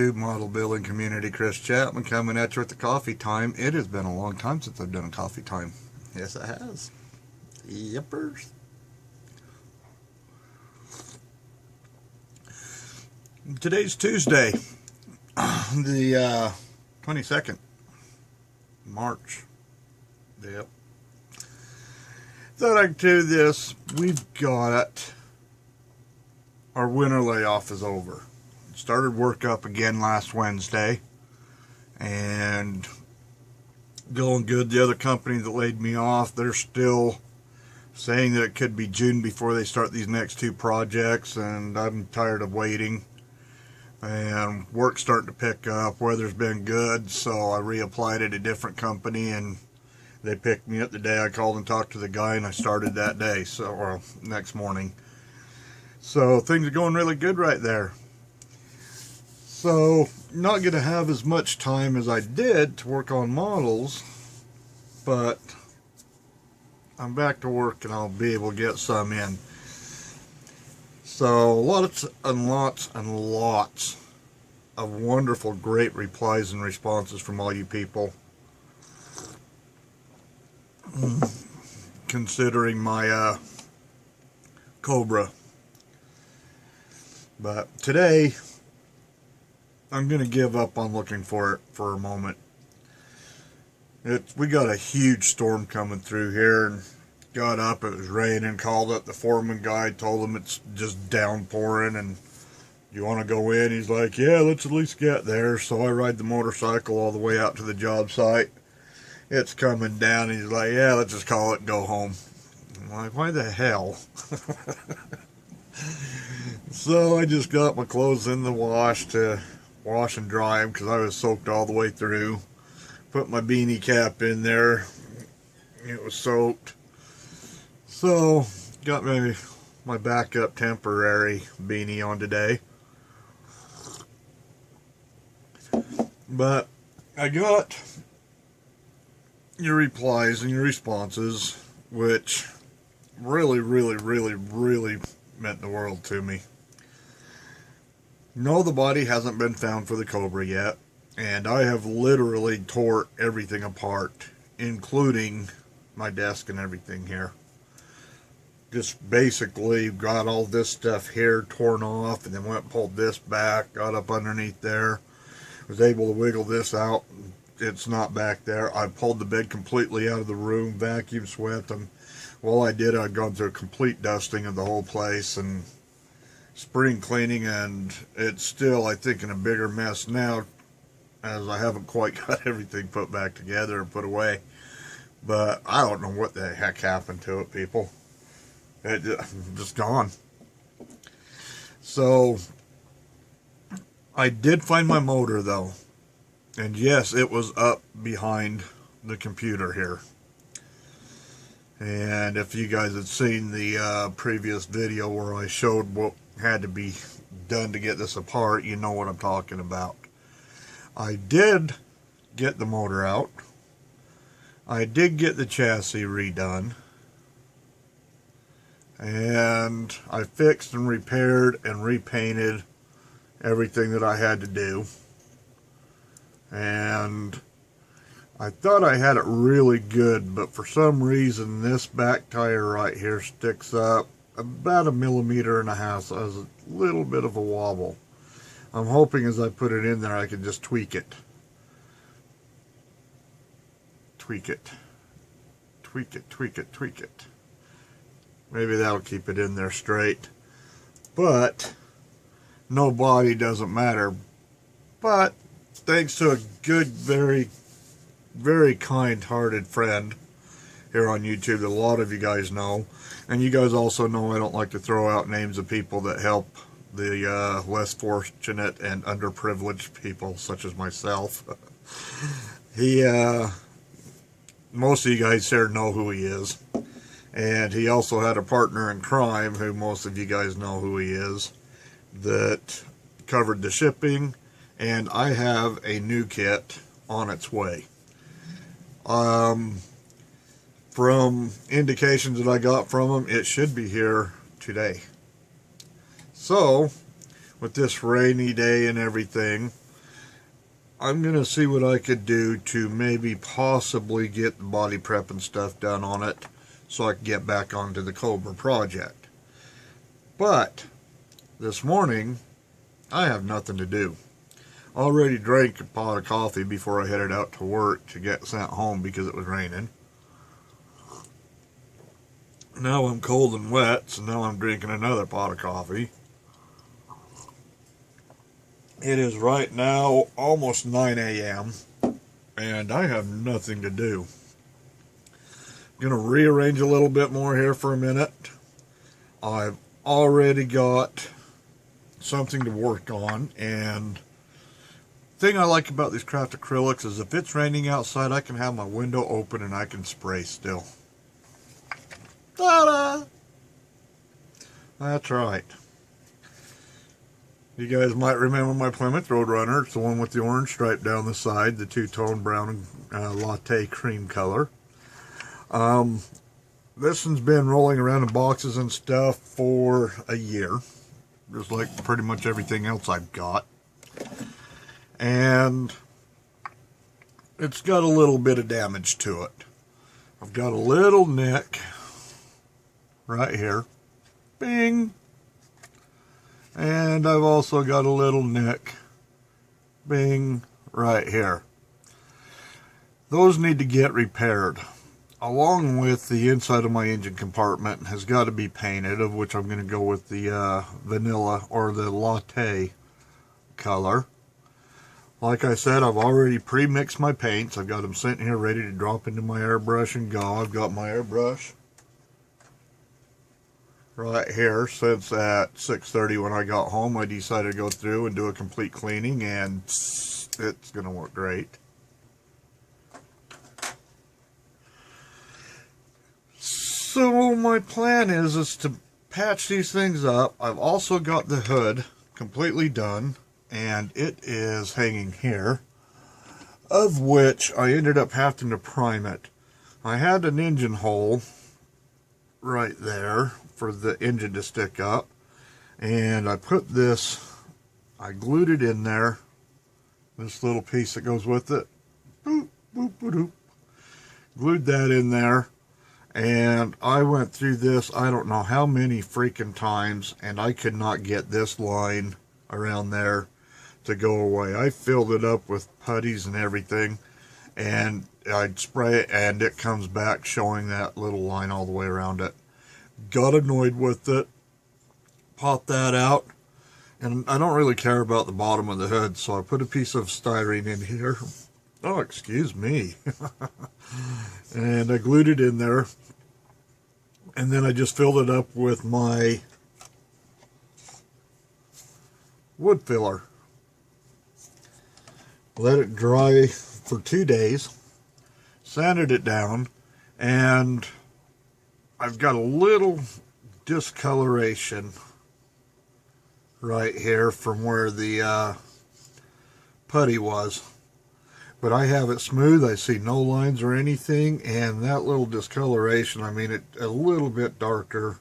YouTube model building community. Chris Chapman coming at you with the coffee time. It has been a long time since I've done a coffee time. Yes, it has. Yippers. Today's Tuesday, the 22nd, March. Yep. Thought I'd do this. We've got our winter layoff is over. Started work up again last Wednesday and going good. The other company that laid me off, they're still saying that it could be June before they start these next two projects, and I'm tired of waiting. And work's starting to pick up. Weather's been good, so I reapplied at a different company, and they picked me up the day I called and talked to the guy, and I started that day, or next morning. So things are going really good right there. So not going to have as much time as I did to work on models, but I'm back to work and I'll be able to get some in. So lots and lots and lots of wonderful, great replies and responses from all you people. Considering my Cobra. But today, I'm going to give up on looking for it for a moment. We got a huge storm coming through here, and got up, it was raining, called up the foreman guy, told him it's just downpouring, and you want to go in? He's like, yeah, let's at least get there. So I ride the motorcycle all the way out to the job site. It's coming down, and he's like, yeah, let's just call it and go home. I'm like, why the hell? So I just got my clothes in the wash to wash and dry them because I was soaked all the way through. Put my beanie cap in there. It was soaked. So got my backup temporary beanie on today. But I got your replies and your responses, which really meant the world to me. No, the body hasn't been found for the Cobra yet, and I have literally tore everything apart, including my desk and everything here. Just basically got all this stuff here torn off, and then went and pulled this back, got up underneath there, was able to wiggle this out. It's not back there. I pulled the bed completely out of the room, vacuum swept them. Well, I did. I'd gone through a complete dusting of the whole place and spring cleaning, and it's still, I think, in a bigger mess now, as I haven't quite got everything put back together and put away. But I don't know what the heck happened to it, people. It just gone. So I did find my motor, though, and yes, it was up behind the computer here. And if you guys had seen the previous video where I showed what had to be done to get this apart, you know what I'm talking about. I did get the motor out. I did get the chassis redone. And I fixed and repaired and repainted everything that I had to do. And I thought I had it really good, but for some reason this back tire right here sticks up about 1.5 millimeters, so it has a little bit of a wobble. I'm hoping as I put it in there I can just tweak it. Tweak it. Tweak it, tweak it, tweak it. Maybe that'll keep it in there straight. But no body doesn't matter. But thanks to a good, very kind-hearted friend here on YouTube that a lot of you guys know, and you guys also know I don't like to throw out names of people that help the less fortunate and underprivileged people such as myself. Most of you guys here know who he is, and he also had a partner in crime who most of you guys know who he is, that covered the shipping, and I have a new kit on its way. From indications that I got from him, it should be here today. So, with this rainy day and everything, I'm going to see what I could do to maybe possibly get the body prep and stuff done on it so I can get back onto the Cobra project. But this morning, I have nothing to do. Already drank a pot of coffee before I headed out to work to get sent home because it was raining. Now I'm cold and wet, so now I'm drinking another pot of coffee. It is right now almost 9 a.m. and I have nothing to do. I'm going to rearrange a little bit more here for a minute. I've already got something to work on, and the thing I like about these craft acrylics is if it's raining outside, I can have my window open and I can spray still. Ta-da! That's right. You guys might remember my Plymouth Roadrunner. It's the one with the orange stripe down the side, the two-tone brown and latte cream color. This one's been rolling around in boxes and stuff for a year, just like pretty much everything else I've got. And it's got a little bit of damage to it. I've got a little nick right here. Bing! And I've also got a little nick, bing, right here. Those need to get repaired. Along with the inside of my engine compartment has got to be painted, of which I'm going to go with the vanilla or the latte color. Like I said, I've already pre-mixed my paints. I've got them sitting here ready to drop into my airbrush and go. I've got my airbrush right here. Since at 6:30 when I got home, I decided to go through and do a complete cleaning, and it's going to work great. So my plan is to patch these things up. I've also got the hood completely done, and it is hanging here, of which I ended up having to prime it. I had an engine hole right there for the engine to stick up, and I put this, I glued it in there, this little piece that goes with it, boop, boop, boop, boop. Glued that in there, and I went through this I don't know how many freaking times, and I could not get this line around there to go away. I filled it up with putties and everything, and I'd spray it and it comes back showing that little line all the way around it. Got annoyed with it, popped that out, and I don't really care about the bottom of the hood, so I put a piece of styrene in here. Oh, excuse me. And I glued it in there, and then I just filled it up with my wood filler. Let it dry for 2 days, sanded it down, and I've got a little discoloration right here from where the putty was. But I have it smooth. I see no lines or anything, and that little discoloration, I mean, it's a little bit darker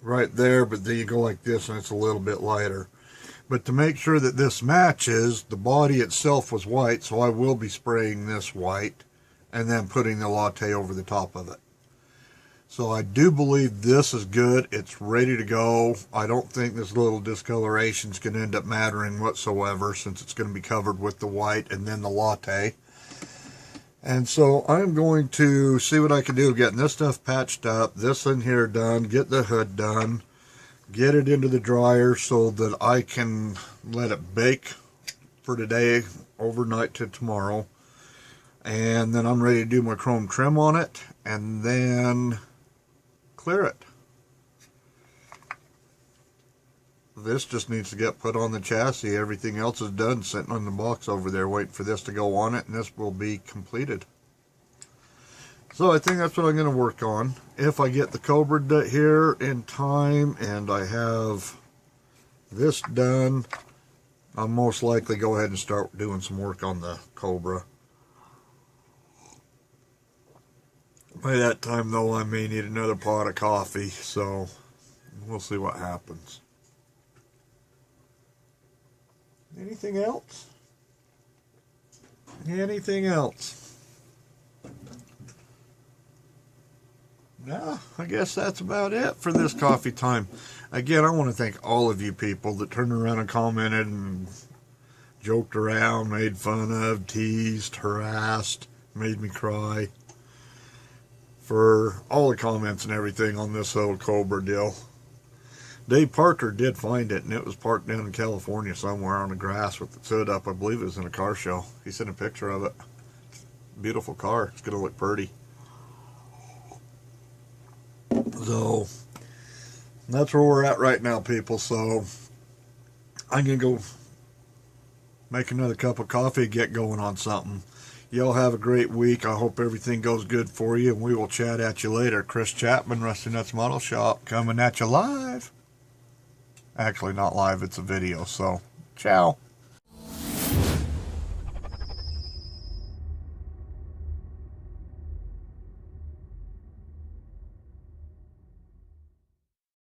right there, but then you go like this and it's a little bit lighter. But to make sure that this matches, the body itself was white, so I will be spraying this white and then putting the latte over the top of it. So I do believe this is good. It's ready to go. I don't think this little discoloration is going to end up mattering whatsoever, since it's going to be covered with the white and then the latte. And so I'm going to see what I can do getting this stuff patched up, this in here done, get the hood done, get it into the dryer so that I can let it bake for today, overnight to tomorrow. And then I'm ready to do my chrome trim on it, and then clear it. This just needs to get put on the chassis. Everything else is done, sitting on the box over there waiting for this to go on it, and this will be completed. So I think that's what I'm going to work on. If I get the Cobra here in time and I have this done, I'll most likely go ahead and start doing some work on the Cobra. By that time, though, I may need another pot of coffee, so we'll see what happens. Anything else? Anything else? No, I guess that's about it for this coffee time. Again, I want to thank all of you people that turned around and commented and joked around, made fun of, teased, harassed, made me cry, for all the comments and everything on this old Cobra deal. Dave Parker did find it, and it was parked down in California somewhere on the grass with its hood up. I believe it was in a car show. He sent a picture of it. Beautiful car. It's going to look pretty. So, that's where we're at right now, people. So, I'm going to go make another cup of coffee, get going on something. Y'all have a great week. I hope everything goes good for you, and we will chat at you later. Chris Chapman, Rusty Nuts Model Shop, coming at you live. Actually, not live, it's a video, so ciao.